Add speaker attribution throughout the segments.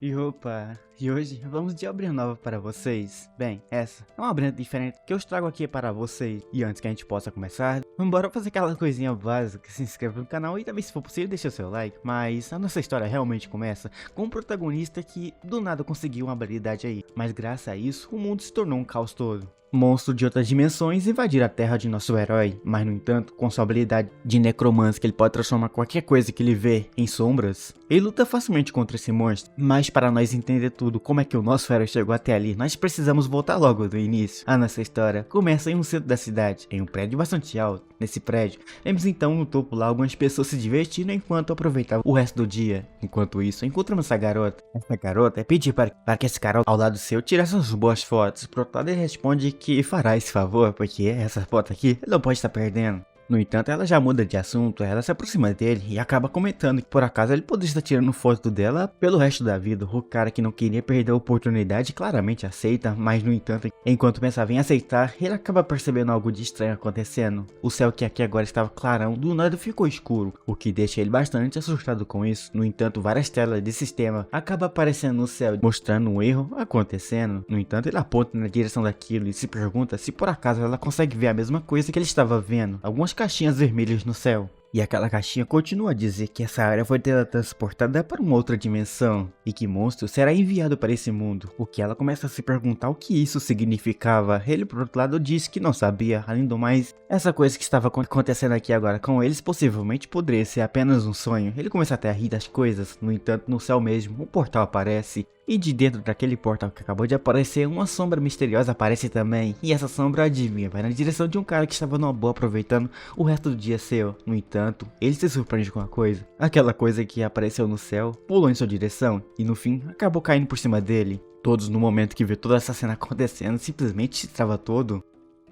Speaker 1: E opa, e hoje vamos de obrinha nova para vocês. Bem, essa é uma obrinha diferente que eu trago aqui para vocês. E antes que a gente possa começar, vamos fazer aquela coisinha básica, se inscreva no canal e também, se for possível, deixa o seu like. Mas a nossa história realmente começa com um protagonista que do nada conseguiu uma habilidade aí, mas graças a isso o mundo se tornou um caos todo. Monstros de outras dimensões invadiram a terra de nosso herói, mas no entanto, com sua habilidade de necromancia que ele pode transformar qualquer coisa que ele vê em sombras, ele luta facilmente contra esse monstro. Mas para nós entender tudo como é que o nosso herói chegou até ali, nós precisamos voltar logo do início. A nossa história começa em um centro da cidade, em um prédio bastante alto. Nesse prédio, vemos então no topo lá algumas pessoas se divertindo enquanto aproveitavam o resto do dia. Enquanto isso, encontramos essa garota. Essa garota é pedir para que esse cara ao lado seu tirasse umas boas fotos. Pro outro lado, ele responde que fará esse favor, porque essa foto aqui ele não pode estar perdendo. No entanto, ela já muda de assunto, ela se aproxima dele e acaba comentando que por acaso ele poderia estar tirando foto dela pelo resto da vida. O cara que não queria perder a oportunidade claramente aceita, mas no entanto, enquanto pensava em aceitar, ele acaba percebendo algo de estranho acontecendo. O céu que aqui agora estava clarão, do nada ficou escuro, o que deixa ele bastante assustado com isso. No entanto, várias telas de sistema acabam aparecendo no céu, mostrando um erro acontecendo. No entanto, ele aponta na direção daquilo e se pergunta se por acaso ela consegue ver a mesma coisa que ele estava vendo. Algumas caixinhas vermelhas no céu. E aquela caixinha continua a dizer que essa área foi teletransportada para uma outra dimensão e que monstro será enviado para esse mundo. O que ela começa a se perguntar o que isso significava. Ele por outro lado disse que não sabia. Além do mais, essa coisa que estava acontecendo aqui agora com eles possivelmente poderia ser apenas um sonho. Ele começa até a rir das coisas. No entanto, no céu mesmo, um portal aparece. E de dentro daquele portal que acabou de aparecer, uma sombra misteriosa aparece também. E essa sombra, adivinha, vai na direção de um cara que estava numa boa aproveitando o resto do dia seu. No entanto, ele se surpreende com a coisa. Aquela coisa que apareceu no céu, pulou em sua direção e no fim acabou caindo por cima dele. Todos no momento que vê toda essa cena acontecendo, simplesmente se trava todo.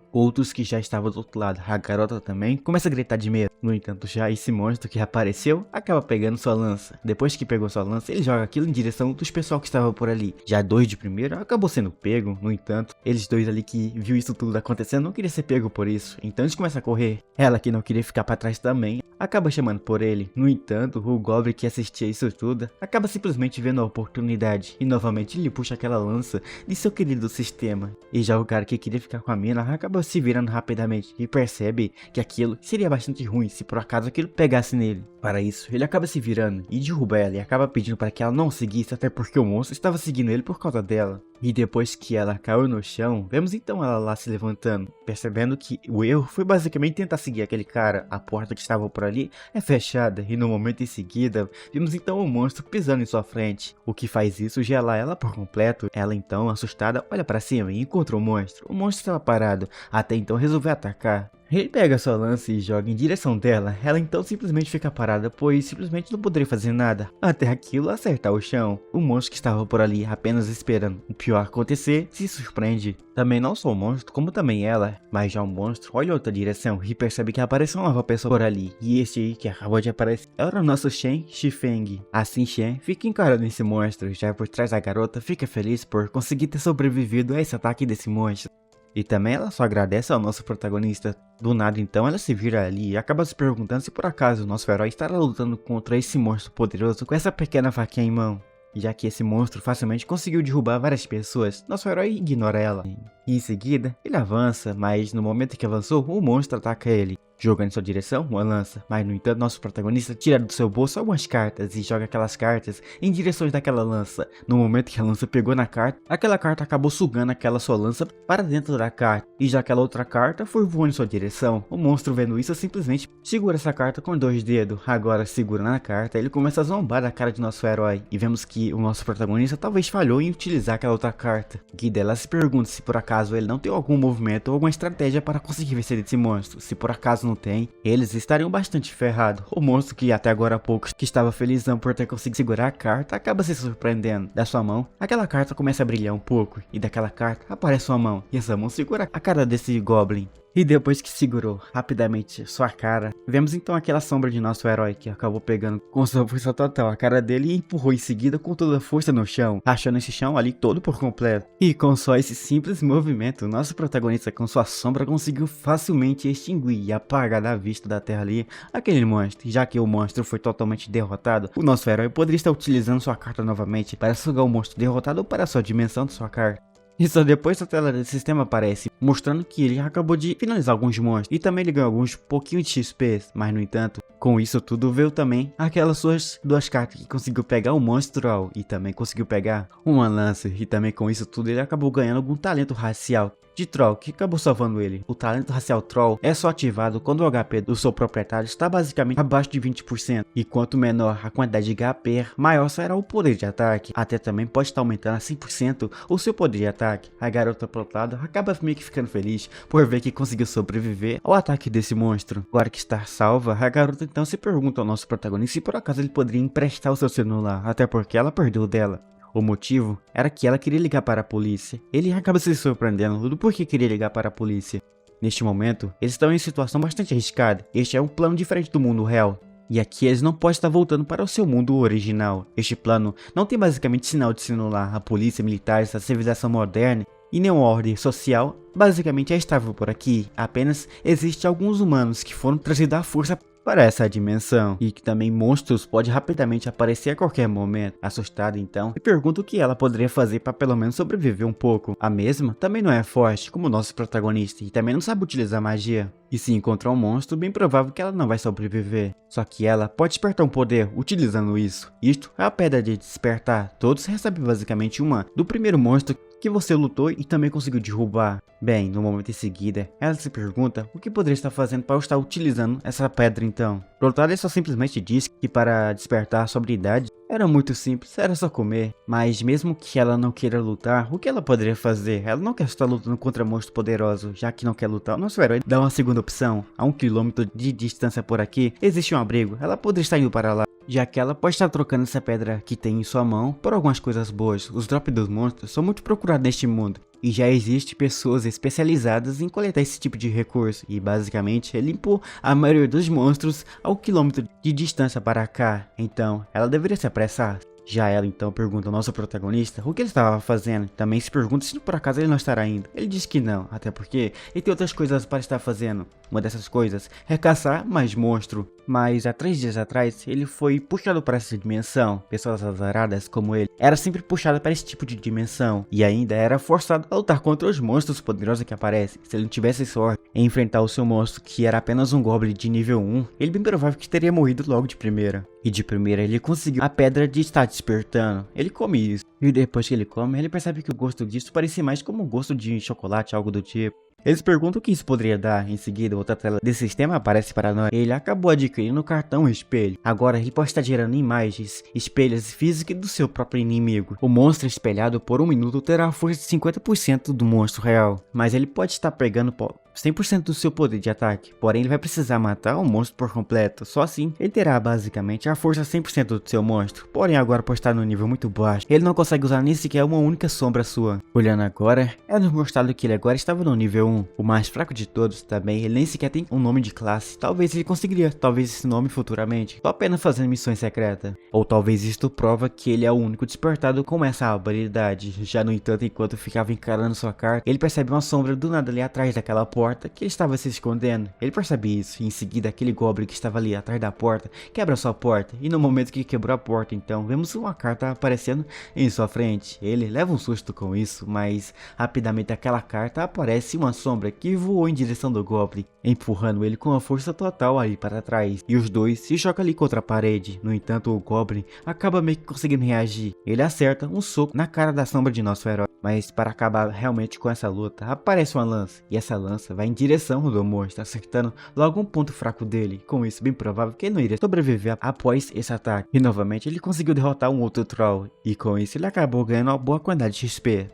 Speaker 1: Outros que já estavam do outro lado, a garota também, começa a gritar de medo. No entanto, já esse monstro que apareceu acaba pegando sua lança. Depois que pegou sua lança, ele joga aquilo em direção dos pessoal que estava por ali. Já dois de primeiro acabou sendo pego. No entanto, eles dois ali que viu isso tudo acontecendo não queria ser pego por isso. Então eles começam a correr. Ela que não queria ficar para trás também acaba chamando por ele. No entanto, o Goblin que assistia isso tudo acaba simplesmente vendo a oportunidade e novamente ele puxa aquela lança de seu querido sistema. E já o cara que queria ficar com a mina acaba se virando rapidamente e percebe que aquilo seria bastante ruim se por acaso aquilo pegasse nele. Para isso, ele acaba se virando e derruba ela e acaba pedindo para que ela não seguisse, até porque o monstro estava seguindo ele por causa dela. E depois que ela caiu no chão, vemos então ela lá se levantando, percebendo que o erro foi basicamente tentar seguir aquele cara. A porta que estava por ali é fechada e no momento em seguida, vimos então o monstro pisando em sua frente. O que faz isso gelar ela por completo. Ela então, assustada, olha para cima e encontra o monstro. O monstro estava parado, até então resolveu atacar. Ele pega sua lança e joga em direção dela. Ela então simplesmente fica parada, pois simplesmente não poderia fazer nada até aquilo acertar o chão. O monstro que estava por ali apenas esperando o pior acontecer se surpreende. Também não só o monstro, como também ela, mas já o monstro olha em outra direção e percebe que apareceu uma nova pessoa por ali. E este aí que acabou de aparecer era o nosso Shen Shifeng. Assim Shen fica encarando esse monstro, já por trás da garota fica feliz por conseguir ter sobrevivido a esse ataque desse monstro. E também ela só agradece ao nosso protagonista. Do nada então ela se vira ali e acaba se perguntando se por acaso o nosso herói estará lutando contra esse monstro poderoso com essa pequena faquinha em mão. Já que esse monstro facilmente conseguiu derrubar várias pessoas, nosso herói ignora ela. E em seguida, ele avança, mas no momento que avançou, o monstro ataca ele, jogando em sua direção uma lança. Mas no entanto, nosso protagonista tira do seu bolso algumas cartas e joga aquelas cartas em direções daquela lança. No momento que a lança pegou na carta, aquela carta acabou sugando aquela sua lança para dentro da carta. E já aquela outra carta foi voando em sua direção. O monstro, vendo isso, simplesmente segura essa carta com dois dedos. Agora, segurando a carta, ele começa a zombar da cara de nosso herói. E vemos que o nosso protagonista talvez falhou em utilizar aquela outra carta. Que dela se pergunta se por acaso ele não tem algum movimento ou alguma estratégia para conseguir vencer esse monstro. Se por acaso não tem, eles estariam bastante ferrados. O monstro que até agora há pouco que estava felizão por ter conseguido segurar a carta, acaba se surpreendendo. Da sua mão, aquela carta começa a brilhar um pouco, e daquela carta aparece uma mão, e essa mão segura a cara desse Goblin. E depois que segurou rapidamente sua cara, vemos então aquela sombra de nosso herói que acabou pegando com sua força total a cara dele e empurrou em seguida com toda a força no chão, rachando esse chão ali todo por completo. E com só esse simples movimento, nosso protagonista com sua sombra conseguiu facilmente extinguir e apagar da vista da terra ali aquele monstro. Já que o monstro foi totalmente derrotado, o nosso herói poderia estar utilizando sua carta novamente para sugar o monstro derrotado ou para sua dimensão de sua carta. E só depois a tela do sistema aparece, mostrando que ele acabou de finalizar alguns monstros e também ele ganhou alguns pouquinhos de XP, mas no entanto, com isso tudo veio também aquelas suas duas cartas que conseguiu pegar o monstro e também conseguiu pegar uma lança, e também com isso tudo ele acabou ganhando algum talento racial de Troll, que acabou salvando ele. O talento racial Troll é só ativado quando o HP do seu proprietário está basicamente abaixo de 20%, e quanto menor a quantidade de HP, maior será o poder de ataque. Até também pode estar aumentando a 100% o seu poder de ataque. A garota pro outro lado acaba meio que ficando feliz por ver que conseguiu sobreviver ao ataque desse monstro. Agora que está salva, a garota então se pergunta ao nosso protagonista se por acaso ele poderia emprestar o seu celular, até porque ela perdeu o dela. O motivo era que ela queria ligar para a polícia. Ele acaba se surpreendendo do porquê queria ligar para a polícia. Neste momento, eles estão em situação bastante arriscada. Este é um plano diferente do mundo real. E aqui eles não podem estar voltando para o seu mundo original. Este plano não tem basicamente sinal de celular. A polícia, militares, a civilização moderna e nenhuma ordem social basicamente é estável por aqui. Apenas existem alguns humanos que foram trazidos à força para essa dimensão, e que também monstros podem rapidamente aparecer a qualquer momento. Assustada então, e pergunta o que ela poderia fazer para pelo menos sobreviver um pouco. A mesma também não é forte como o nosso protagonista e também não sabe utilizar magia. E se encontrar um monstro, bem provável que ela não vai sobreviver. Só que ela pode despertar um poder utilizando isso. Isto é a pedra de despertar. Todos recebem basicamente uma do primeiro monstro que você lutou e também conseguiu derrubar. Bem, no momento em seguida, ela se pergunta o que poderia estar fazendo para estar utilizando essa pedra então. Por outro lado, ele só simplesmente diz que para despertar sua habilidade era muito simples, era só comer. Mas mesmo que ela não queira lutar, o que ela poderia fazer? Ela não quer estar lutando contra monstros poderosos, já que não quer lutar. O nosso herói dá uma segunda opção. A 1 km de distância por aqui, existe um abrigo. Ela poderia estar indo para lá, já que ela pode estar trocando essa pedra que tem em sua mão por algumas coisas boas. Os drops dos monstros são muito procurados neste mundo, e já existem pessoas especializadas em coletar esse tipo de recurso, e basicamente ele limpou a maioria dos monstros a 1 km de distância para cá, então ela deveria se apressar. Já ela então pergunta ao nosso protagonista o que ele estava fazendo. Também se pergunta se por acaso ele não estará indo. Ele diz que não, até porque ele tem outras coisas para estar fazendo. Uma dessas coisas é caçar mais monstro. Mas há 3 dias atrás ele foi puxado para essa dimensão. Pessoas azaradas como ele era sempre puxado para esse tipo de dimensão, e ainda era forçado a lutar contra os monstros poderosos que aparecem. Se ele não tivesse sorte em enfrentar o seu monstro, que era apenas um goblin de nível 1, ele bem provável que teria morrido logo de primeira. E de primeira ele conseguiu a pedra de estar despertando. Ele come isso, e depois que ele come, ele percebe que o gosto disso parecia mais como o gosto de chocolate, algo do tipo. Eles perguntam o que isso poderia dar. Em seguida, outra tela desse sistema aparece para nós. Ele acabou adquirindo o cartão espelho. Agora ele pode estar gerando imagens, espelhos físicos do seu próprio inimigo. O monstro espelhado por 1 minuto terá a força de 50% do monstro real, mas ele pode estar pegando 100% do seu poder de ataque. Porém, ele vai precisar matar o monstro por completo. Só assim, ele terá basicamente a força 100% do seu monstro. Porém, agora por estar no nível muito baixo, ele não consegue usar nem sequer uma única sombra sua. Olhando agora, é nos mostrado que ele agora estava no nível 1. O mais fraco de todos também, ele nem sequer tem um nome de classe. Talvez ele conseguiria, talvez esse nome futuramente, só apenas fazendo missões secretas. Ou talvez isto prova que ele é o único despertado com essa habilidade. Já no entanto, enquanto ficava encarando sua carta, ele percebe uma sombra do nada ali atrás daquela porta que ele estava se escondendo. Ele percebe isso, e em seguida aquele goblin que estava ali atrás da porta quebra sua porta, e no momento que quebrou a porta então, vemos uma carta aparecendo em sua frente. Ele leva um susto com isso, mas rapidamente aquela carta aparece uma sombra que voou em direção do goblin, empurrando ele com a força total ali para trás, e os dois se chocam ali contra a parede. No entanto, o goblin acaba meio que conseguindo reagir. Ele acerta um soco na cara da sombra de nosso herói, mas para acabar realmente com essa luta, aparece uma lança, e essa lança vai em direção do monstro, acertando logo um ponto fraco dele. Com isso, bem provável que ele não iria sobreviver após esse ataque, e novamente ele conseguiu derrotar um outro troll, e com isso ele acabou ganhando uma boa quantidade de XP.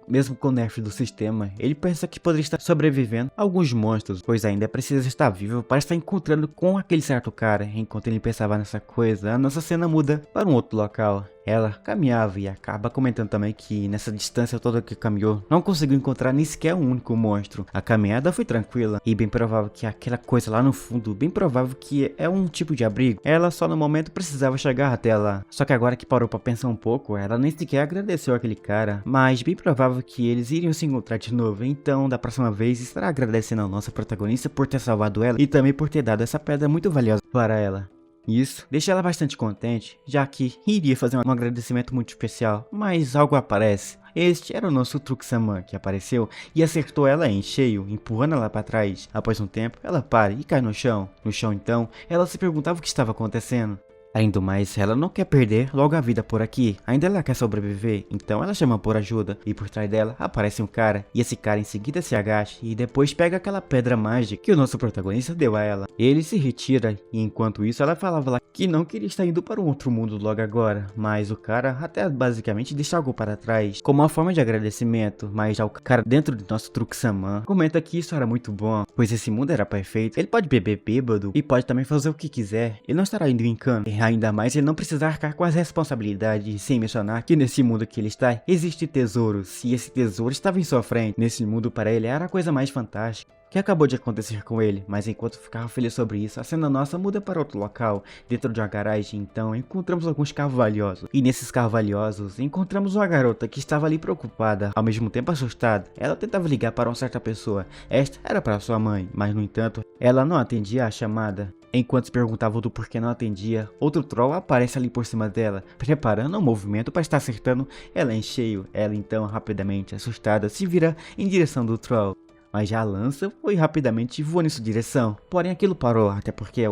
Speaker 1: Mesmo com o nerf do sistema, ele pensa que poderia estar sobrevivendo a alguns monstros, pois ainda precisa estar vivo para estar encontrando com aquele certo cara. Enquanto ele pensava nessa coisa, a nossa cena muda para um outro local. Ela caminhava e acaba comentando também que nessa distância toda que caminhou, não conseguiu encontrar nem sequer um único monstro. A caminhada foi tranquila e bem provável que aquela coisa lá no fundo, bem provável que é um tipo de abrigo. Ela só no momento precisava chegar até lá. Só que agora que parou pra pensar um pouco, ela nem sequer agradeceu aquele cara, mas bem provável que eles iriam se encontrar de novo. Então da próxima vez estará agradecendo a nossa protagonista por ter salvado ela e também por ter dado essa pedra muito valiosa para ela. Isso deixa ela bastante contente, já que iria fazer um agradecimento muito especial, mas algo aparece. Este era o nosso Truxaman que apareceu e acertou ela em cheio, empurrando ela para trás. Após um tempo, ela para e cai no chão. No chão então, ela se perguntava o que estava acontecendo. Além do mais, ela não quer perder logo a vida por aqui, ainda ela quer sobreviver, então ela chama por ajuda, e por trás dela aparece um cara, e esse cara em seguida se agacha e depois pega aquela pedra mágica que o nosso protagonista deu a ela. Ele se retira, e enquanto isso ela falava lá que não queria estar indo para um outro mundo logo agora, mas o cara até basicamente deixa algo para trás, como uma forma de agradecimento, mas já o cara dentro do nosso Truxaman comenta que isso era muito bom, pois esse mundo era perfeito, ele pode beber bêbado e pode também fazer o que quiser, ele não estará indo em cano. Ainda mais ele não precisa arcar com as responsabilidades, sem mencionar que nesse mundo que ele está, existe tesouros, e esse tesouro estava em sua frente. Nesse mundo para ele era a coisa mais fantástica que acabou de acontecer com ele, mas enquanto ficava feliz sobre isso, a cena nossa muda para outro local, dentro de uma garagem. Então encontramos alguns carros valiosos, e nesses carros valiosos encontramos uma garota que estava ali preocupada, ao mesmo tempo assustada. Ela tentava ligar para uma certa pessoa, esta era para sua mãe, mas no entanto, ela não atendia a chamada. Enquanto se perguntava do porquê não atendia, outro troll aparece ali por cima dela, preparando um movimento para estar acertando ela em cheio. Ela então, rapidamente assustada, se vira em direção do troll. Mas já a lança foi rapidamente voando em sua direção. Porém aquilo parou, até porque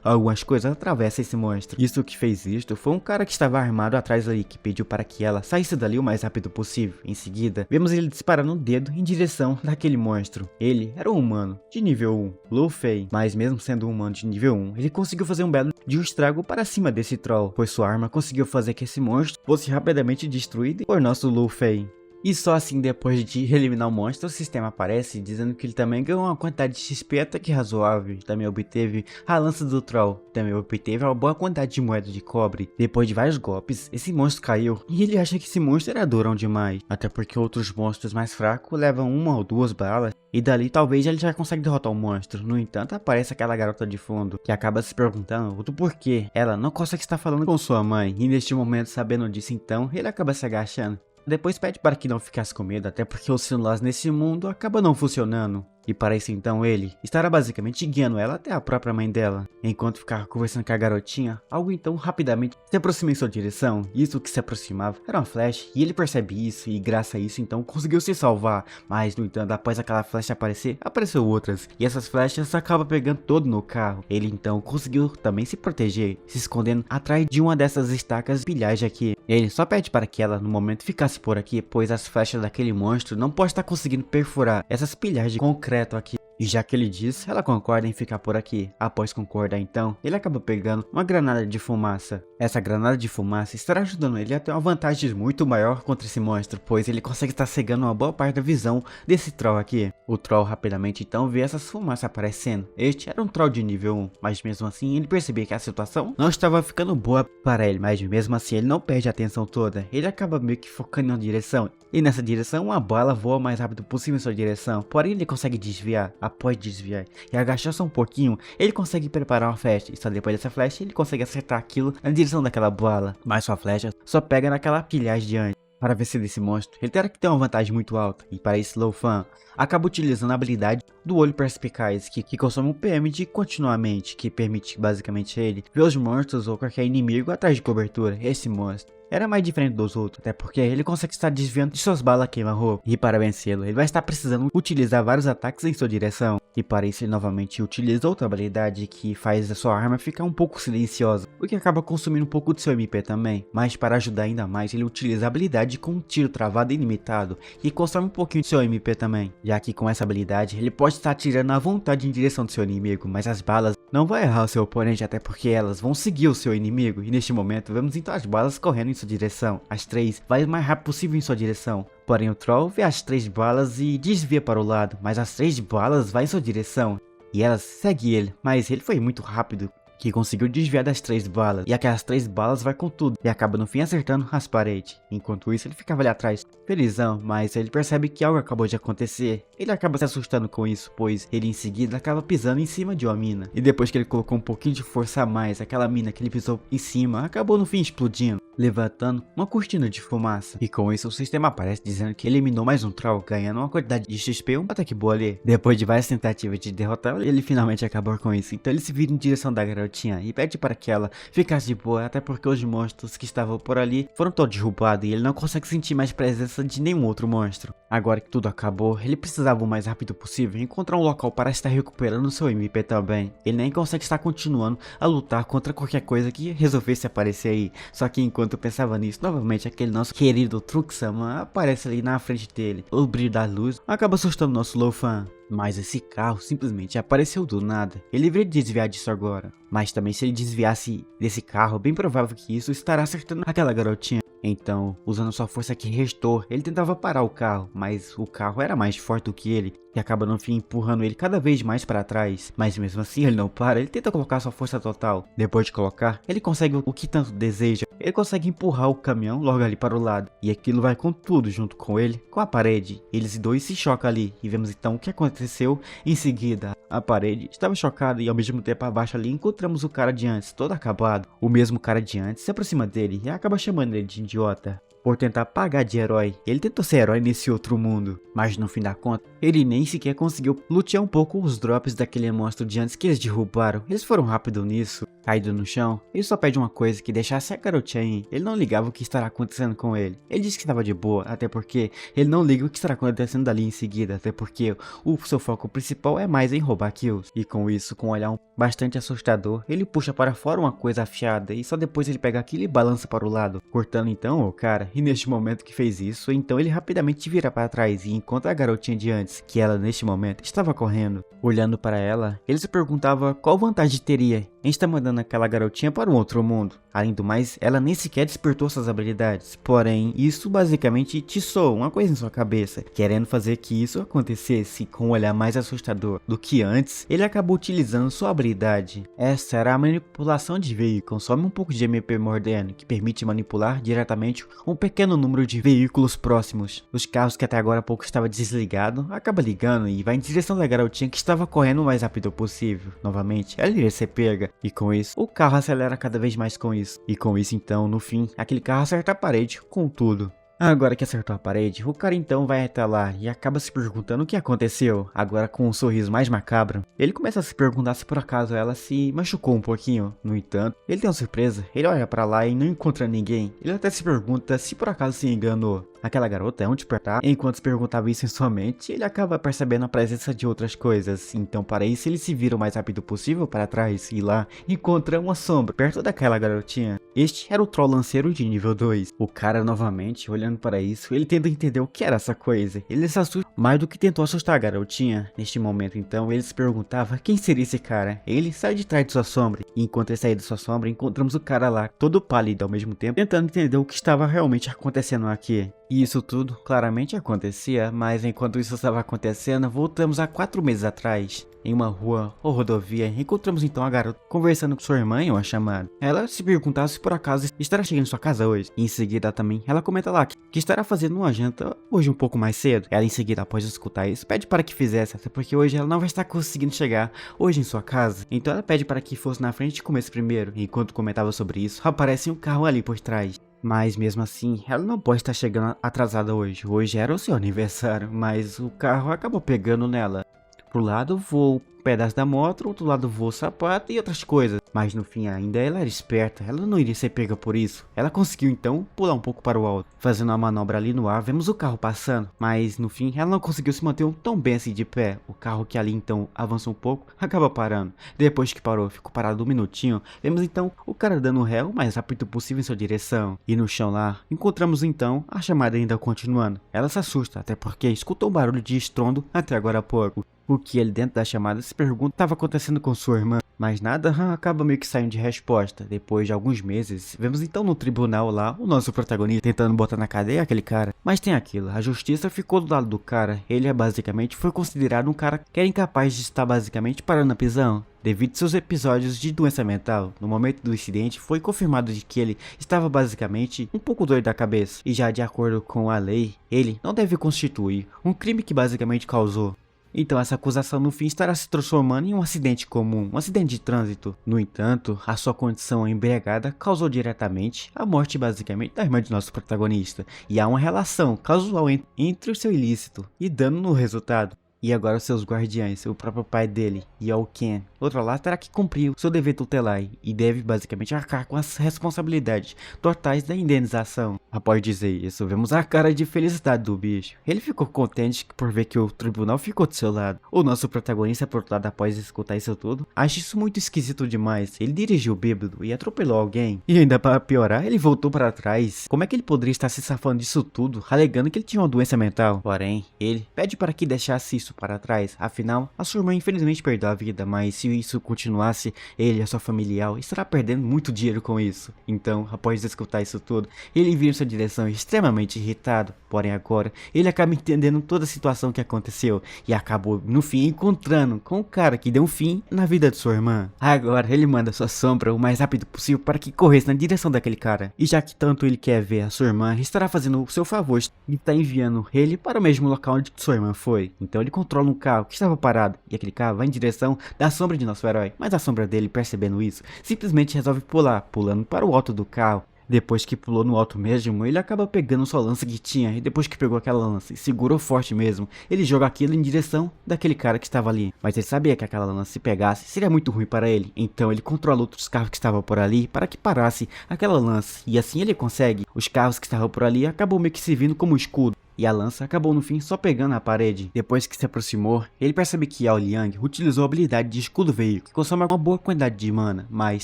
Speaker 1: algumas coisas atravessam esse monstro. Isso que fez isto foi um cara que estava armado atrás ali, que pediu para que ela saísse dali o mais rápido possível. Em seguida, vemos ele disparando um dedo em direção daquele monstro. Ele era um humano de nível 1, Lu Fei, mas mesmo sendo um humano de nível 1, ele conseguiu fazer um belo de um estrago para cima desse troll, pois sua arma conseguiu fazer que esse monstro fosse rapidamente destruído por nosso Lu Fei. E só assim depois de eliminar o monstro, o sistema aparece dizendo que ele também ganhou uma quantidade de XP até que razoável, também obteve a lança do troll, também obteve uma boa quantidade de moeda de cobre. Depois de vários golpes, esse monstro caiu e ele acha que esse monstro era durão demais, até porque outros monstros mais fracos levam uma ou duas balas e dali talvez ele já consegue derrotar o monstro. No entanto, aparece aquela garota de fundo que acaba se perguntando do porquê ela não consegue estar falando com sua mãe, e neste momento, sabendo disso então, ele acaba se agachando. Depois pede para que não ficasse com medo, até porque os celulares nesse mundo acabam não funcionando. E para isso então ele estará basicamente guiando ela até a própria mãe dela. Enquanto ficava conversando com a garotinha, algo então rapidamente se aproxima em sua direção. Isso que se aproximava era uma flecha, e ele percebe isso e graças a isso então conseguiu se salvar. Mas no entanto, após aquela flecha aparecer, apareceu outras. E essas flechas acabam pegando todo no carro. Ele então conseguiu também se proteger, se escondendo atrás de uma dessas estacas de pilhagem aqui. Ele só pede para que ela no momento ficasse por aqui, pois as flechas daquele monstro não podem estar conseguindo perfurar essas pilhagens de concreto aqui. E já que ele diz, ela concorda em ficar por aqui. Após concordar então, ele acaba pegando uma granada de fumaça. Essa granada de fumaça estará ajudando ele a ter uma vantagem muito maior contra esse monstro, pois ele consegue estar cegando uma boa parte da visão desse troll aqui. O troll rapidamente então vê essas fumaças aparecendo. Este era um troll de nível 1, mas mesmo assim ele percebia que a situação não estava ficando boa para ele, mas mesmo assim ele não perde a atenção toda. Ele acaba meio que focando em uma direção, e nessa direção uma bala voa o mais rápido possível em sua direção, porém ele consegue desviar. Após desviar e agachar só um pouquinho, ele consegue preparar uma flecha, e só depois dessa flecha ele consegue acertar aquilo na direção daquela bala, mas sua flecha só pega naquela pilhagem de antes. Para vencer desse monstro, ele terá que ter uma vantagem muito alta, e para isso Lo Fan acaba utilizando a habilidade do olho perspicaz, que consome um PM de continuamente, que permite basicamente ele ver os monstros ou qualquer inimigo atrás de cobertura. Esse monstro era mais diferente dos outros, até porque ele consegue estar desviando de suas balas queima-roupa, e para vencê-lo ele vai estar precisando utilizar vários ataques em sua direção, e para isso ele novamente utiliza outra habilidade que faz a sua arma ficar um pouco silenciosa, o que acaba consumindo um pouco de seu MP também, mas para ajudar ainda mais ele utiliza a habilidade com um tiro travado ilimitado, que consome um pouquinho de seu MP também, já que com essa habilidade ele pode estar atirando à vontade em direção do seu inimigo, mas as balas não vão errar o seu oponente, até porque elas vão seguir o seu inimigo, e neste momento vemos então as balas correndo em sua direção. As três vai o mais rápido possível em sua direção, porém o troll vê as 3 balas e desvia para o lado, mas as 3 balas vai em sua direção e elas seguem ele, mas ele foi muito rápido que conseguiu desviar das 3 balas, e aquelas 3 balas vai com tudo, e acaba no fim acertando as paredes. Enquanto isso ele ficava ali atrás, felizão, mas ele percebe que algo acabou de acontecer. Ele acaba se assustando com isso, pois ele em seguida acaba pisando em cima de uma mina. E depois que ele colocou um pouquinho de força a mais, aquela mina que ele pisou em cima acabou no fim explodindo, levantando uma cortina de fumaça. E com isso o sistema aparece dizendo que eliminou mais um troll, ganhando uma quantidade de XP até que boa ali. Depois de várias tentativas de derrotá-lo, ele finalmente acabou com isso. Então ele se vira em direção da garotinha e pede para que ela ficasse de boa, até porque os monstros que estavam por ali foram todos derrubados e ele não consegue sentir mais presença de nenhum outro monstro. Agora que tudo acabou, ele precisava o mais rápido possível encontrar um local para estar recuperando seu MP também. Ele nem consegue estar continuando a lutar contra qualquer coisa que resolvesse aparecer aí. Só que enquanto eu pensava nisso, novamente aquele nosso querido Truxaman aparece ali na frente dele. O brilho da luz acaba assustando nosso Lofan. Mas esse carro simplesmente apareceu do nada. Ele deveria desviar disso agora. Mas também se ele desviasse desse carro, bem provável que isso estará acertando aquela garotinha. Então, usando sua força que restou, ele tentava parar o carro, mas o carro era mais forte do que ele, e acaba no fim empurrando ele cada vez mais para trás. Mas mesmo assim ele não para, ele tenta colocar sua força total. Depois de colocar, ele consegue o que tanto deseja. Ele consegue empurrar o caminhão logo ali para o lado, e aquilo vai com tudo junto com ele, com a parede. Eles dois se chocam ali, e vemos então o que aconteceu em seguida. A parede estava chocada e ao mesmo tempo abaixo ali encontramos o cara de antes, todo acabado. O mesmo cara de antes se aproxima dele e acaba chamando ele de idiota por tentar pagar de herói. Ele tentou ser herói nesse outro mundo, mas no fim da conta, ele nem sequer conseguiu lutear um pouco os drops daquele monstro de antes que eles derrubaram. Eles foram rápido nisso. Caído no chão, ele só pede uma coisa, que deixasse a garotinha aí. Ele não ligava o que estará acontecendo com ele. Ele disse que estava de boa, até porque ele não liga o que estará acontecendo dali em seguida, até porque o seu foco principal é mais em roubar kills. E com isso, com um olhar bastante assustador, ele puxa para fora uma coisa afiada e só depois ele pega aquilo e balança para o lado, cortando então o cara. E neste momento que fez isso, então ele rapidamente vira para trás e encontra a garotinha de antes, que ela neste momento estava correndo. Olhando para ela, ele se perguntava qual vantagem teria em estar mandando aquela garotinha para um outro mundo. Além do mais, ela nem sequer despertou suas habilidades, porém, isso basicamente tiçou uma coisa em sua cabeça, querendo fazer que isso acontecesse com um olhar mais assustador do que antes. Ele acabou utilizando sua habilidade. Essa era a manipulação de veículos, consome um pouco de MP moderno, que permite manipular diretamente um pequeno número de veículos próximos. Os carros que até agora há pouco estava desligado, acaba ligando e vai em direção da garotinha que estava correndo o mais rápido possível. Novamente, ela iria ser pega, e com isso, o carro acelera cada vez mais com isso. E com isso então, no fim, aquele carro acerta a parede com tudo. Agora que acertou a parede, o cara então vai até lá e acaba se perguntando o que aconteceu, agora com um sorriso mais macabro. Ele começa a se perguntar se por acaso ela se machucou um pouquinho. No entanto, ele tem uma surpresa, ele olha pra lá e não encontra ninguém. Ele até se pergunta se por acaso se enganou. Aquela garota é um despertar. Enquanto se perguntava isso em sua mente, ele acaba percebendo a presença de outras coisas. Então para isso ele se vira o mais rápido possível para trás e lá encontra uma sombra perto daquela garotinha. Este era o troll lanceiro de nível 2. O cara novamente olhando para isso, ele tenta entender o que era essa coisa. Ele se assusta mais do que tentou assustar a garotinha. Neste momento então ele se perguntava quem seria esse cara. Ele sai de trás de sua sombra e enquanto ele sai de sua sombra encontramos o cara lá todo pálido ao mesmo tempo, tentando entender o que estava realmente acontecendo aqui. E isso tudo claramente acontecia, mas enquanto isso estava acontecendo, voltamos a 4 meses atrás. Em uma rua ou rodovia, encontramos então a garota conversando com sua irmã em uma chamada. Ela se perguntava se por acaso estará chegando em sua casa hoje. E em seguida também, ela comenta lá que estará fazendo uma janta hoje um pouco mais cedo. Ela em seguida, após escutar isso, pede para que fizesse, até porque hoje ela não vai estar conseguindo chegar hoje em sua casa. Então ela pede para que fosse na frente e comesse primeiro. E enquanto comentava sobre isso, aparece um carro ali por trás. Mas mesmo assim, ela não pode estar chegando atrasada hoje. Hoje era o seu aniversário, mas o carro acabou pegando nela. Pro lado voou um pedaço da moto, outro lado voou o sapato e outras coisas. Mas no fim ainda ela era esperta, ela não iria ser pega por isso. Ela conseguiu então pular um pouco para o alto. Fazendo uma manobra ali no ar, vemos o carro passando. Mas no fim ela não conseguiu se manter tão bem assim de pé. O carro que ali então avançou um pouco, acaba parando. Depois que parou, ficou parado um minutinho. Vemos então o cara dando ré o mais rápido possível em sua direção. E no chão lá, encontramos então a chamada ainda continuando. Ela se assusta, até porque escutou um barulho de estrondo até agora há pouco. O que ele dentro da chamada se pergunta estava acontecendo com sua irmã. Mas nada acaba meio que saindo de resposta. Depois de alguns meses, vemos então no tribunal lá o nosso protagonista tentando botar na cadeia aquele cara. Mas tem aquilo, a justiça ficou do lado do cara. Ele basicamente foi considerado um cara que era incapaz de estar basicamente parando na prisão, devido seus episódios de doença mental. No momento do incidente, foi confirmado de que ele estava basicamente um pouco doido da cabeça. E já de acordo com a lei, ele não deve constituir um crime que basicamente causou. Então essa acusação no fim estará se transformando em um acidente comum, um acidente de trânsito. No entanto, a sua condição embriagada causou diretamente a morte basicamente da irmã de nosso protagonista. E há uma relação casual entre o seu ilícito e dano no resultado. E agora os seus guardiães, o próprio pai dele, e o Ken, outro lá, terá que cumprir o seu dever tutelar e deve basicamente arcar com as responsabilidades totais da indenização. Após dizer isso, vemos a cara de felicidade do bicho. Ele ficou contente por ver que o tribunal ficou do seu lado. O nosso protagonista, por outro lado, após escutar isso tudo, acha isso muito esquisito demais. Ele dirigiu bêbado e atropelou alguém. E ainda para piorar, ele voltou para trás. Como é que ele poderia estar se safando disso tudo, alegando que ele tinha uma doença mental? Porém, ele pede para que deixasse isso para trás, afinal, a sua irmã infelizmente perdeu a vida, mas se isso continuasse, ele e a sua familiar estará perdendo muito dinheiro com isso. Então, após escutar isso tudo, ele vira em sua direção extremamente irritado, porém agora, ele acaba entendendo toda a situação que aconteceu e acabou no fim encontrando com o cara que deu um fim na vida de sua irmã. Agora, ele manda sua sombra o mais rápido possível para que corresse na direção daquele cara, e já que tanto ele quer ver a sua irmã, estará fazendo o seu favor e está enviando ele para o mesmo local onde sua irmã foi. Então ele controla um carro que estava parado, e aquele carro vai em direção da sombra de nosso herói, mas a sombra dele, percebendo isso, simplesmente resolve pular, pulando para o alto do carro. Depois que pulou no alto mesmo, ele acaba pegando sua lança que tinha, e depois que pegou aquela lança e segurou forte mesmo, ele joga aquilo em direção daquele cara que estava ali. Mas ele sabia que aquela lança, se pegasse, seria muito ruim para ele, então ele controla outros carros que estavam por ali para que parasse aquela lança, e assim ele consegue. Os carros que estavam por ali acabou meio que servindo como escudo. E a lança acabou no fim só pegando a parede. Depois que se aproximou, ele percebe que Yao Liang utilizou a habilidade de escudo veículo, que consome uma boa quantidade de mana, mas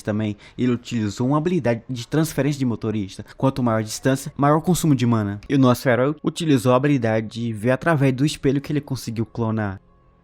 Speaker 1: também ele utilizou uma habilidade de transferência de motorista. Quanto maior a distância, maior o consumo de mana. E o nosso herói utilizou a habilidade de ver através do espelho que ele conseguiu clonar.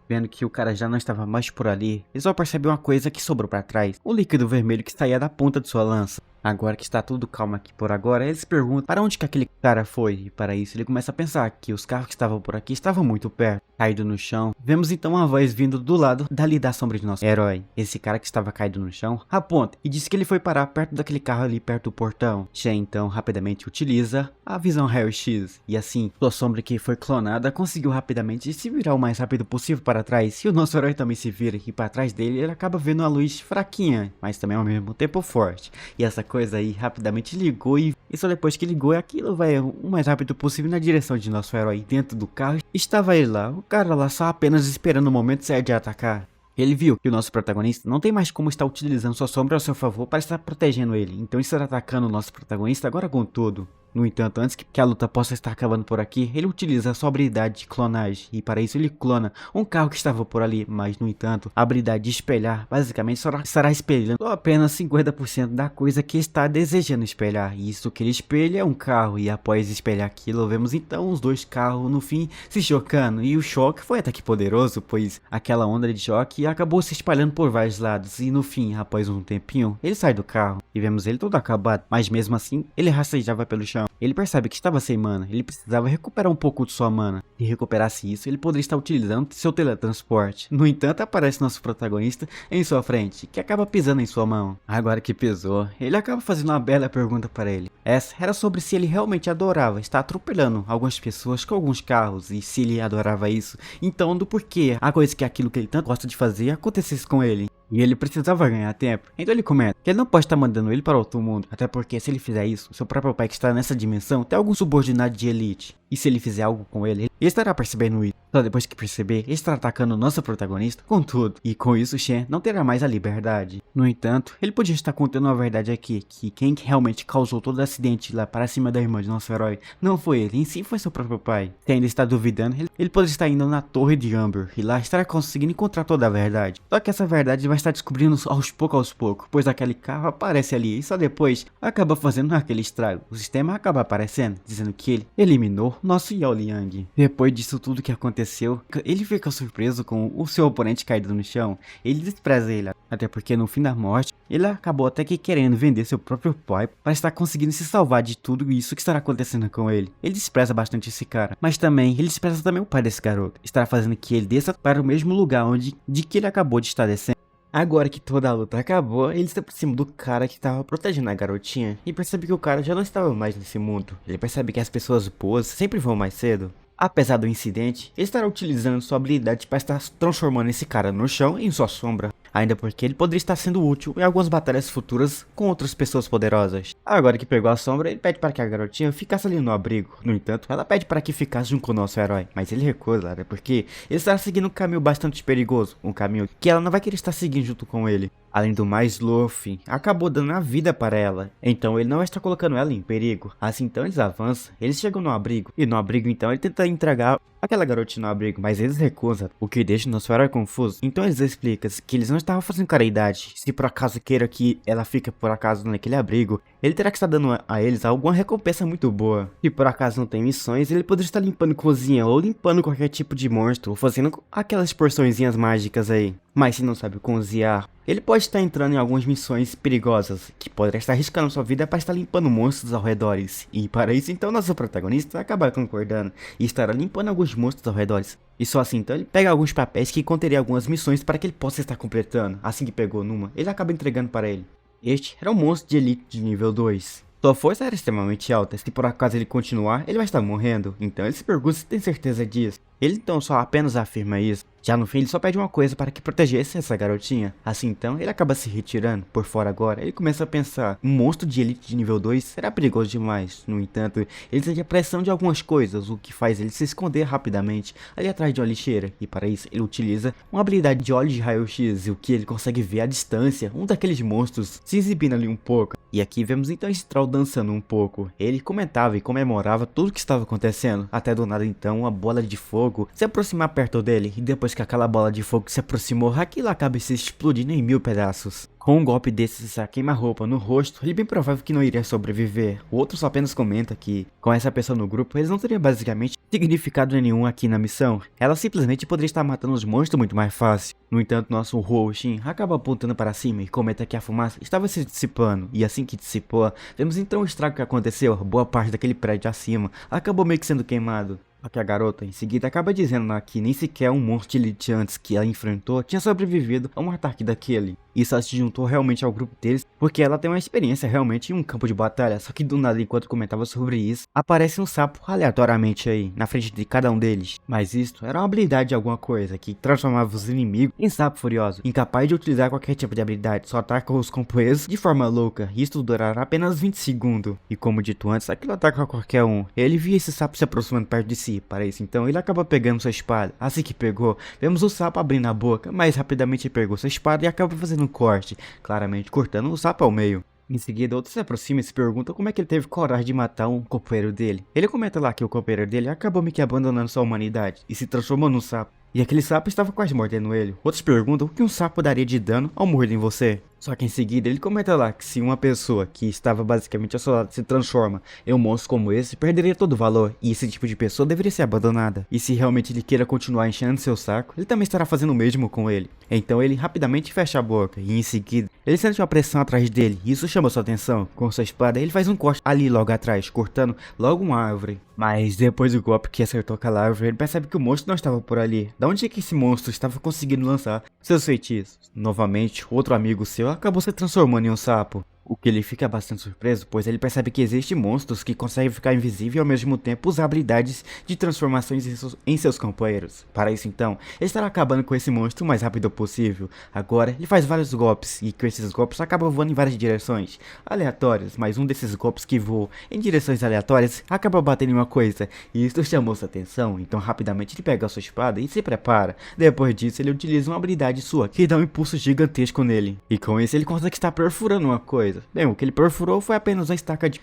Speaker 1: Vendo que o cara já não estava mais por ali, ele só percebeu uma coisa que sobrou para trás, um líquido vermelho que saía da ponta de sua lança. Agora que está tudo calmo aqui por agora, ele se pergunta para onde que aquele cara foi, e para isso ele começa a pensar que os carros que estavam por aqui estavam muito perto. Caído no chão, vemos então uma voz vindo do lado dali da sombra de nosso herói. Esse cara que estava caído no chão aponta e diz que ele foi parar perto daquele carro ali perto do portão. Shen então rapidamente utiliza a visão raio-x, e assim, sua sombra que foi clonada conseguiu rapidamente se virar o mais rápido possível para trás, e o nosso herói também se vira, e para trás dele ele acaba vendo uma luz fraquinha, mas também ao mesmo tempo forte. E essa coisa aí rapidamente ligou e só depois que ligou aquilo vai o mais rápido possível na direção de nosso herói. Dentro do carro estava ele lá, o cara lá só apenas esperando o momento certo de atacar. Ele viu que o nosso protagonista não tem mais como estar utilizando sua sombra ao seu favor para estar protegendo ele, então ele está atacando o nosso protagonista agora com tudo. No entanto, antes que a luta possa estar acabando por aqui, ele utiliza a sua habilidade de clonagem, e para isso ele clona um carro que estava por ali, mas no entanto, a habilidade de espelhar basicamente só estará espelhando só apenas 50% da coisa que está desejando espelhar, e isso que ele espelha é um carro, e após espelhar aquilo, vemos então os dois carros no fim se chocando, e o choque foi até que poderoso, pois aquela onda de choque acabou se espalhando por vários lados, e no fim, após um tempinho, ele sai do carro, e vemos ele todo acabado, mas mesmo assim, ele rastejava pelo chão. Ele percebe que estava sem mana, ele precisava recuperar um pouco de sua mana. Se recuperasse isso, ele poderia estar utilizando seu teletransporte. No entanto, aparece nosso protagonista em sua frente, que acaba pisando em sua mão. Agora que pisou, ele acaba fazendo uma bela pergunta para ele. Essa era sobre se ele realmente adorava estar atropelando algumas pessoas com alguns carros, e se ele adorava isso, então do porquê a coisa que aquilo que ele tanto gosta de fazer acontecesse com ele. E ele precisava ganhar tempo, então ele comenta que ele não pode estar mandando ele para outro mundo, até porque se ele fizer isso, seu próprio pai que está nessa dimensão tem algum subordinado de elite. E se ele fizer algo com ele, ele estará percebendo isso. Só depois que perceber, ele estará atacando o nosso protagonista com tudo. E com isso, Shen não terá mais a liberdade. No entanto, ele podia estar contando a verdade aqui, que quem realmente causou todo o acidente lá para cima da irmã de nosso herói não foi ele, em si foi seu próprio pai. Se ainda está duvidando, ele pode estar indo na torre de Amber, e lá estará conseguindo encontrar toda a verdade. Só que essa verdade vai estar descobrindo aos poucos, pois aquele carro aparece ali, e só depois acaba fazendo aquele estrago. O sistema acaba aparecendo, dizendo que ele eliminou nosso Yao Liang. Depois disso tudo que aconteceu, ele fica surpreso com o seu oponente caído no chão. Ele despreza ele, até porque no fim da morte, ele acabou até que querendo vender seu próprio pai para estar conseguindo se salvar de tudo isso que estará acontecendo com ele. Ele despreza bastante esse cara, mas também ele despreza também o pai desse garoto. Estará fazendo que ele desça para o mesmo lugar de que ele acabou de estar descendo. Agora que toda a luta acabou, ele está por cima do cara que estava protegendo a garotinha e percebe que o cara já não estava mais nesse mundo. Ele percebe que as pessoas boas sempre vão mais cedo. Apesar do incidente, ele estará utilizando sua habilidade para estar transformando esse cara no chão em sua sombra. Ainda porque ele poderia estar sendo útil em algumas batalhas futuras com outras pessoas poderosas. Agora que pegou a sombra, ele pede para que a garotinha ficasse ali no abrigo. No entanto, ela pede para que ficasse junto com o nosso herói, mas ele recusa, né? Porque ele está seguindo um caminho bastante perigoso, um caminho que ela não vai querer estar seguindo junto com ele. Além do mais, Luffy acabou dando a vida para ela, então ele não está colocando ela em perigo. Assim então eles avançam, eles chegam no abrigo, e no abrigo então ele tenta entregar aquela garotinha no abrigo, mas eles recusam, o que deixa o nosso herói confuso. Então eles explicam que eles não estavam fazendo caridade. Se por acaso queira que ela fique por acaso naquele abrigo, ele terá que estar dando a eles alguma recompensa muito boa. Se por acaso não tem missões, ele poderia estar limpando cozinha ou limpando qualquer tipo de monstro, ou fazendo aquelas porçõezinhas mágicas aí. Mas se não sabe cozinhar, ele pode estar entrando em algumas missões perigosas, que poderá estar arriscando sua vida para estar limpando monstros ao redor. E para isso então nosso protagonista acaba concordando e estará limpando alguns monstros ao redor. E só assim então ele pega alguns papéis que conteriam algumas missões para que ele possa estar completando. Assim que pegou numa, ele acaba entregando para ele. Este era um monstro de elite de nível 2. Sua força era extremamente alta, se por acaso ele continuar, ele vai estar morrendo. Então ele se pergunta se tem certeza disso. Ele então só apenas afirma isso. Já no fim ele só pede uma coisa para que protegesse essa garotinha. Assim então ele acaba se retirando. Por fora agora, ele começa a pensar, um monstro de elite de nível 2 será perigoso demais. No entanto, ele sente a pressão de algumas coisas, o que faz ele se esconder rapidamente ali atrás de uma lixeira. E para isso ele utiliza uma habilidade de olho de raio-x, o que ele consegue ver à distância um daqueles monstros se exibindo ali um pouco. E aqui vemos então esse troll dançando um pouco. Ele comentava e comemorava tudo o que estava acontecendo, até do nada então uma bola de fogo se aproximar perto dele, e depois que aquela bola de fogo se aproximou, aquilo acaba se explodindo em 1000 pedaços. Com um golpe desses a queima-roupa no rosto, ele é bem provável que não iria sobreviver. O outro só apenas comenta que, com essa pessoa no grupo, eles não teriam basicamente significado nenhum aqui na missão. Ela simplesmente poderia estar matando os monstros muito mais fácil. No entanto, nosso Houxin acaba apontando para cima e comenta que a fumaça estava se dissipando. E assim que dissipou, vemos então o estrago que aconteceu. Boa parte daquele prédio acima acabou meio que sendo queimado. Só que a garota em seguida acaba dizendo que nem sequer um monstro de elite antes que ela enfrentou tinha sobrevivido a um ataque daquele. Isso ela se juntou realmente ao grupo deles, porque ela tem uma experiência realmente em um campo de batalha. Só que do nada, enquanto comentava sobre isso, aparece um sapo aleatoriamente aí, na frente de cada um deles. Mas isto era uma habilidade de alguma coisa, que transformava os inimigos em sapo furioso, incapaz de utilizar qualquer tipo de habilidade, só ataca os companheiros de forma louca. Isto durará apenas 20 segundos. E como dito antes, aquilo ataca qualquer um. Ele via esse sapo se aproximando perto de si, para isso então ele acaba pegando sua espada. Assim que pegou, vemos o sapo abrindo a boca, mas rapidamente pegou sua espada e acaba fazendo um corte, claramente cortando o sapo ao meio. Em seguida, outro se aproxima e se pergunta como é que ele teve coragem de matar um companheiro dele. Ele comenta lá que o companheiro dele acabou meio que abandonando sua humanidade e se transformou num sapo. E aquele sapo estava quase mordendo ele. Outros perguntam o que um sapo daria de dano ao morder em você. Só que em seguida ele comenta lá que se uma pessoa que estava basicamente ao seu lado se transforma em um monstro como esse, perderia todo o valor, e esse tipo de pessoa deveria ser abandonada. E se realmente ele queira continuar enchendo seu saco, ele também estará fazendo o mesmo com ele. Então ele rapidamente fecha a boca, e em seguida ele sente uma pressão atrás dele, e isso chama sua atenção. Com sua espada ele faz um corte ali logo atrás, cortando logo uma árvore. Mas depois do golpe que acertou aquela árvore, ele percebe que o monstro não estava por ali. Da onde é que esse monstro estava conseguindo lançar seus feitiços? Novamente, outro amigo seu acabou se transformando em um sapo. O que ele fica bastante surpreso, pois ele percebe que existem monstros que conseguem ficar invisível e ao mesmo tempo usar habilidades de transformações em seus companheiros. Para isso então, ele estará acabando com esse monstro o mais rápido possível. Agora, ele faz vários golpes, e com esses golpes acaba voando em várias direções aleatórias, mas um desses golpes que voa em direções aleatórias acaba batendo em uma coisa, e isso chamou sua atenção, então rapidamente ele pega a sua espada e se prepara. Depois disso, ele utiliza uma habilidade sua que dá um impulso gigantesco nele, e com isso ele consegue estar perfurando uma coisa. Bem, o que ele perfurou foi apenas uma estaca de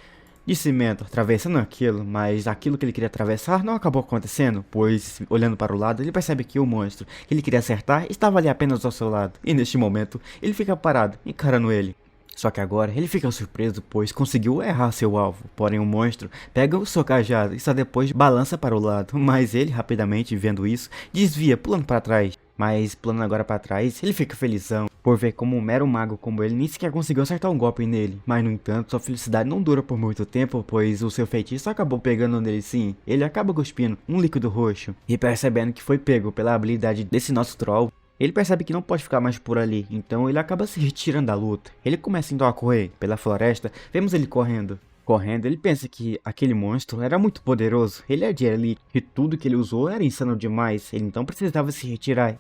Speaker 1: cimento, atravessando aquilo, mas aquilo que ele queria atravessar não acabou acontecendo, pois, olhando para o lado, ele percebe que o monstro que ele queria acertar estava ali apenas ao seu lado, e neste momento, ele fica parado, encarando ele. Só que agora ele fica surpreso, pois conseguiu errar seu alvo. Porém o monstro pega o seu cajado e só depois balança para o lado. Mas ele, rapidamente vendo isso, desvia, pulando para trás. Mas pulando agora para trás, ele fica felizão por ver como um mero mago como ele nem sequer conseguiu acertar um golpe nele. Mas no entanto, sua felicidade não dura por muito tempo, pois o seu feitiço acabou pegando nele sim. Ele acaba cuspindo um líquido roxo. E percebendo que foi pego pela habilidade desse nosso troll, ele percebe que não pode ficar mais por ali, então ele acaba se retirando da luta. Ele começa então a correr pela floresta, vemos ele correndo. Correndo, ele pensa que aquele monstro era muito poderoso, ele é de elite, e tudo que ele usou era insano demais, ele então precisava se retirar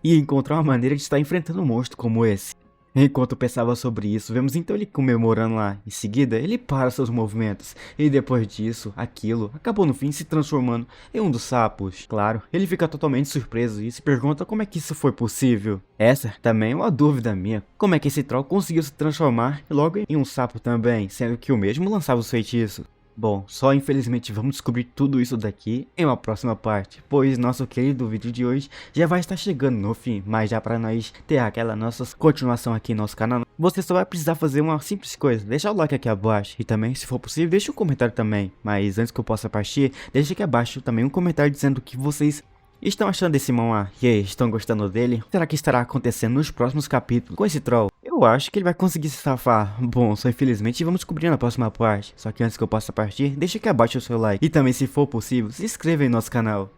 Speaker 1: e encontrar uma maneira de estar enfrentando um monstro como esse. Enquanto pensava sobre isso, vemos então ele comemorando lá. Em seguida, ele para seus movimentos. E depois disso, aquilo acabou no fim se transformando em um dos sapos. Claro, ele fica totalmente surpreso e se pergunta como é que isso foi possível. Essa também é uma dúvida minha. Como é que esse troll conseguiu se transformar logo em um sapo também, sendo que o mesmo lançava os feitiços? Bom, só infelizmente vamos descobrir tudo isso daqui em uma próxima parte, pois nosso querido vídeo de hoje já vai estar chegando no fim, mas já para nós ter aquela nossa continuação aqui no nosso canal, você só vai precisar fazer uma simples coisa, deixar o like aqui abaixo e também, se for possível, deixa um comentário também, mas antes que eu possa partir, deixa aqui abaixo também um comentário dizendo o que vocês estão achando desse Mon-A. E aí, estão gostando dele? Será que estará acontecendo nos próximos capítulos com esse troll? Eu acho que ele vai conseguir se safar. Bom, só infelizmente vamos descobrir na próxima parte. Só que antes que eu possa partir, deixa aqui abaixo o seu like. E também, se for possível, se inscreva em nosso canal.